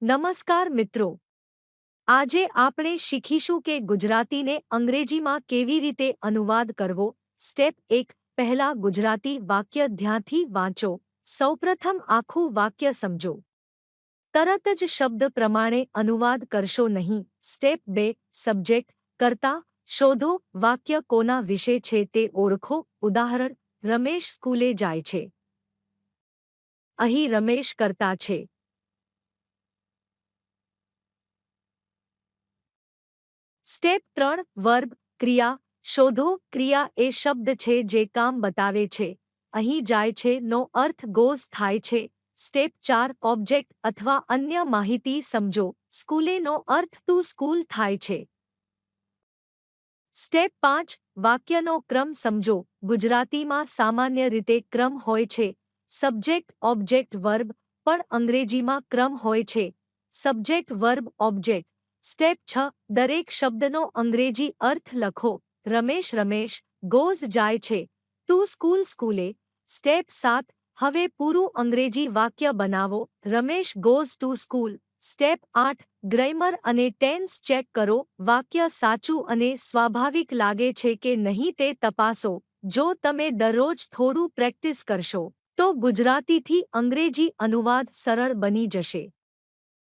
નમસ્કાર મિત્રો, આજે આપણે શીખીશું કે ગુજરાતીને અંગ્રેજીમાં કેવી રીતે અનુવાદ કરવો. સ્ટેપ 1. પહેલા ગુજરાતી વાક્ય ધ્યાનથી વાંચો. સૌપ્રથમ આખું વાક્ય સમજો. તરત જ શબ્દ પ્રમાણે અનુવાદ કરશો નહીં. સ્ટેપ 2. સબ્જેક્ટ કર્તા શોધો. વાક્ય કોના વિશે છે તે ઓળખો. ઉદાહરણ: રમેશ સ્કૂલે જાય છે. અહીં રમેશ કર્તા છે. સ્ટેપ 3. વર્બ ક્રિયા શોધો. ક્રિયા એ શબ્દ છે જે કામ બતાવે છે. અહીં જાય છે નો અર્થ ગોઝ થાય છે. સ્ટેપ 4. ઓબ્જેક્ટ અથવા અન્ય માહિતી સમજો. સ્કૂલે નો અર્થ ટુ સ્કૂલ થાય છે. સ્ટેપ 5. વાક્યનો ક્રમ સમજો. ગુજરાતીમાં સામાન્ય રીતે ક્રમ હોય છે. સબ્જેક્ટ ઓબ્જેક્ટ વર્બ, પણ અંગ્રેજીમાં ક્રમ હોય છે. Subject verb object. સ્ટેપ 6. દરેક શબ્દનો અંગ્રેજી અર્થ લખો. રમેશ રમેશ, ગોઝ જાય છે, ટુ સ્કૂલ સ્કૂલે. સ્ટેપ 7. હવે પૂરું અંગ્રેજી વાક્ય બનાવો. Ramesh goes to school. Step 8. Grammar અને ટેન્સ ચેક કરો. વાક્ય સાચું અને સ્વાભાવિક લાગે છે કે નહીં તે તપાસો. જો તમે દરરોજ થોડું પ્રેક્ટિસ કરશો તો ગુજરાતીથી અંગ્રેજી અનુવાદ સરળ બની જશે.